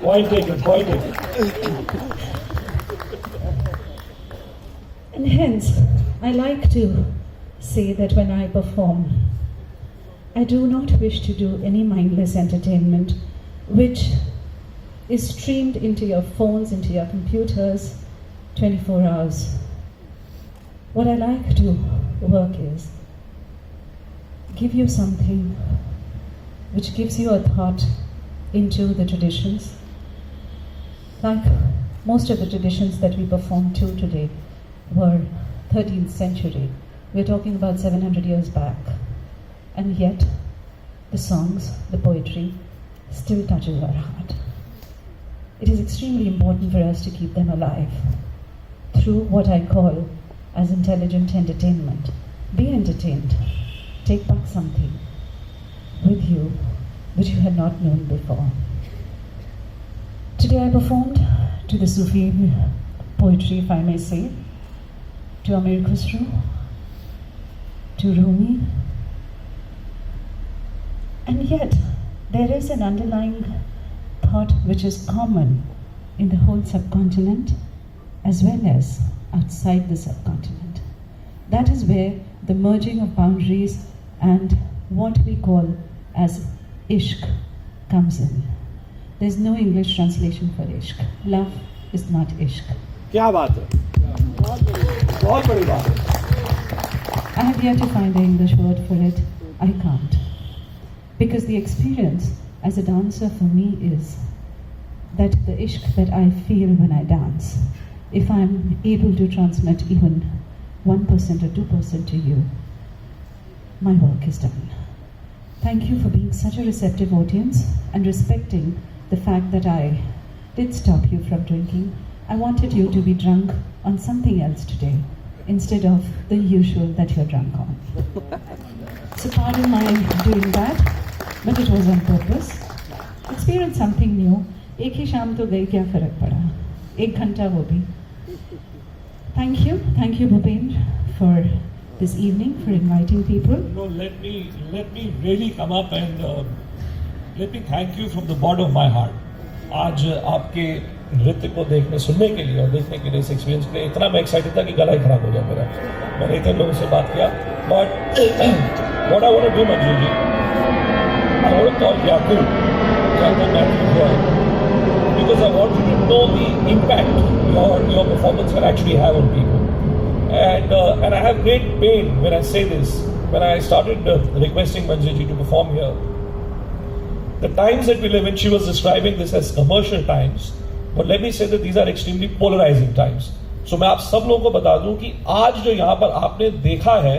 Point taken. And hence, I like to say that when I perform, I do not wish to do any mindless entertainment which is streamed into your phones, into your computers, 24 hours. What I like to work is give you something which gives you a thought into the traditions. Like most of the traditions that we perform to today were 13th century. We're talking about 700 years back. And yet, the songs, the poetry, still touches our heart. It is extremely important for us to keep them alive through what I call as intelligent entertainment. Be entertained. Take back something with you which you had not known before. Today I performed to the Sufi poetry, if I may say, to Amir Khusro, to Rumi, and yet there is an underlying thought which is common in the whole subcontinent as well as outside the subcontinent. That is where the merging of boundaries and what we call as ishq comes in. There's no English translation for ishq. Love is not ishq. क्या बात है? बहुत बड़ी बात है. I have yet to find the English word for it. I can't. Because the experience as a dancer for me is that the ishq that I feel when I dance, if I'm able to transmit even 1% or 2% to you, my work is done. Thank you for being such a receptive audience and respecting the fact that I did stop you from drinking. I wanted you to be drunk on something else today instead of the usual that you're drunk on. So pardon my doing that, but it was on purpose. Experience something new. एक ही शाम तो गई, क्या फर्क पड़ा? 1 घंटा वो भी. Thank you Bhupen for this evening, for inviting people. No, let me really come up and let me thank you from the bottom of my heart. आज आपके नृत्य को देखने, सुनने के लिए और देखने के लिए, इस एक्सपीरियंस के लिए इतना मैं एक्साइटेड था कि गला ही खराब हो गया मेरा. मैंने इतने लोगों से बात किया. But what I want to do, Manju ji, I want to call Yakub Matthew here, because I want you to know the impact your performance can actually have on people. And I have great pain when I say this. When I started requesting Manju ji to perform here, the times that we live in, she was describing this as commercial times, but let me say that these are extremely polarizing times. So मैं आप सब लोगों को बता दूं कि आज जो यहाँ पर आपने देखा है,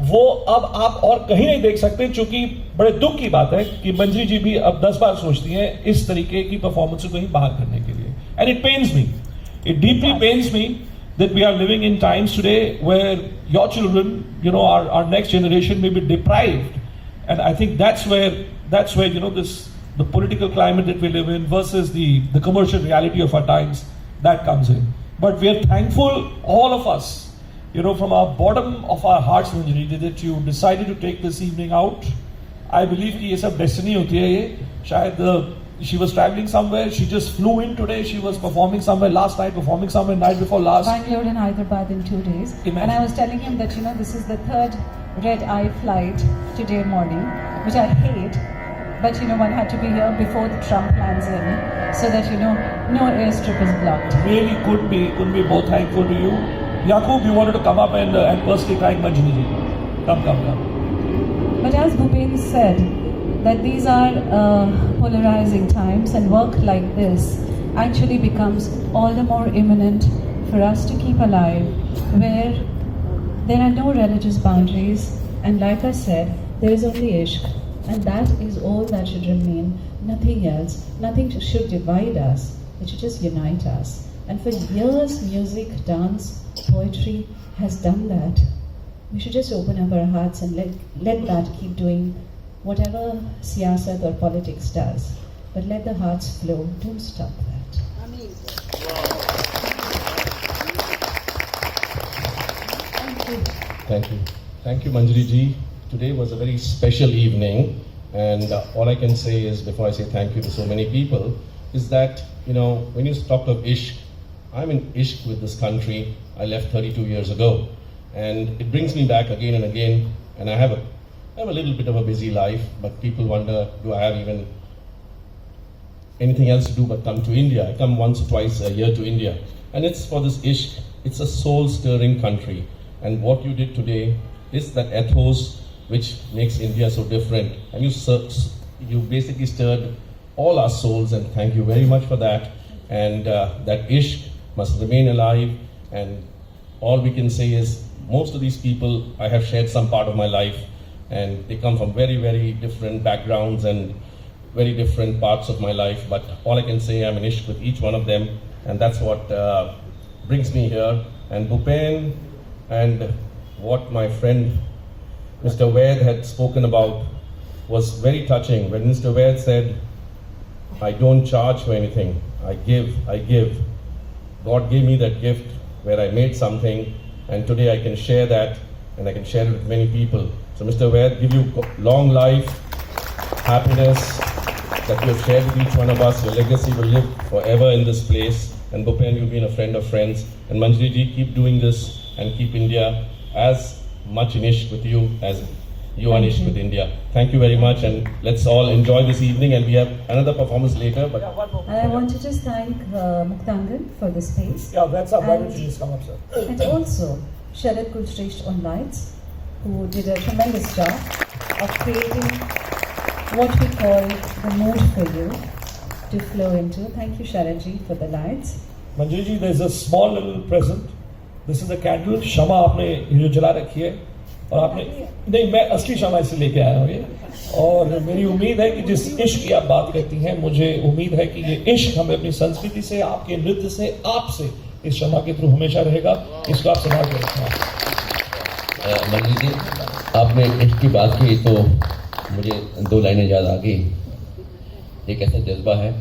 वो अब आप और कहीं नहीं देख सकते, क्योंकि बड़े दुख की बात है कि मंजरी जी भी अब 10 बार सोचती हैं इस तरीके की परफॉर्मेंस को कहीं बाहर करने के लिए. And it pains me. It deeply pains me that we are living in times today where your children, our next generation may be deprived. And I think that's where the political climate that we live in versus the commercial reality of our times, that comes in. But we are thankful, all of us, from our bottom of our hearts, Manjari, that you decided to take this evening out. I believe कि ये सब destiny होती है ये. शायद she was traveling somewhere, she just flew in today, she was performing somewhere last night, performing somewhere night before last. Bangalore and Hyderabad in 2 days. Imagine. And I was telling him that, this is the 3rd red-eye flight today morning, which I hate, but one had to be here before the Trump lands in, so that no airstrip is blocked. Really could be both thankful to you. Yakub, you wanted to come up and personally thank Manjari ji. Come. But as Bhupen said, that these are polarizing times, and work like this actually becomes all the more imminent for us to keep alive, where there are no religious boundaries, and like I said, there is only ishq, and that is all that should remain, nothing else. Nothing should divide us, it should just unite us. And for years, music, dance, poetry has done that. We should just open up our hearts and let that keep doing whatever siyasat or politics does. But let the hearts flow, don't stop that. Thank you, Manjari ji. Today was a very special evening, and all I can say is, before I say thank you to so many people, is that, when you talk of ishq, I'm in ishq with this country. I left 32 years ago, and it brings me back again and again. And I have a little bit of a busy life, but people wonder, do I have even anything else to do but come to India? I come once or twice a year to India, and it's for this ishq. It's a soul-stirring country, and what you did today is that ethos which makes India so different, and you basically stirred all our souls, and thank you very much for that. And that ishq must remain alive, and all we can say is most of these people, I have shared some part of my life, and they come from very, very different backgrounds and very different parts of my life, but all I can say, I'm in ishq with each one of them, and that's what brings me here. And Bhupen, and what my friend Mr. Vaid had spoken about was very touching. When Mr. Vaid said, I don't charge for anything, I give. God gave me that gift where I made something, and today I can share that, and I can share it with many people. So Mr. Vaid, give you long life, happiness that you have shared with each one of us. Your legacy will live forever in this place. And Bhupen, you've been a friend of friends. And Manjari ji, keep doing this and keep India as much in ishq with you as you are in ishq with India. Thank you very much, and let's all enjoy this evening. And we have another performance later. But And I want to just thank Muktangan for the space. Yeah, that's up. Why don't And- you just come up, sir? And also Sharad Kulshresht on lights, who did a tremendous job of creating what we call the mood for you to flow into. Thank you, Sharad ji, for the lights. Manjari ji, there's a small little present. This is a candle. क्षमा आपने ये जो जला रखी है, और आपने नहीं, मैं असली क्षमा इसे लेके आया हूँ ये, और मेरी उम्मीद है कि जिस इश्क की आप बात करती हैं, मुझे उम्मीद है कि ये इश्क हमें अपनी संस्कृति से, आपके नृत्य से, आपसे इस क्षमा के थ्रू हमेशा रहेगा. इसको आप संभाल के रखना. मंजरी जी, आपने इश्क की बात की तो मुझे दो लाइनें याद आ गई. एक ऐसा जज्बा है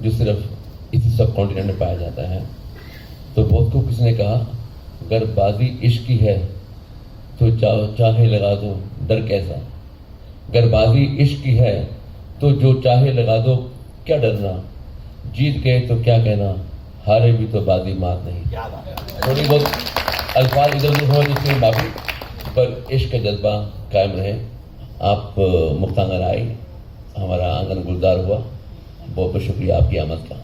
जो सिर्फ इसी सब कॉन्टिनेंट में पाया जाता है. तो बहुत को किसी ने कहा, अगर बाजी इश्क की है तो चाहे लगा दो, डर कैसा. अगर बाजी इश्क की है तो जो चाहे लगा दो, क्या डरना. जीत गए तो क्या कहना, हारे भी तो बाजी मात नहीं. थोड़ी बहुत अल्फाज इधर उधर हो जिसमें माफी, पर इश्क का जज्बा कायम रहे. आप मुक्तांगन आई, हमारा आंगन गुलजार हुआ. बहुत बहुत शुक्रिया आपकी आमद का.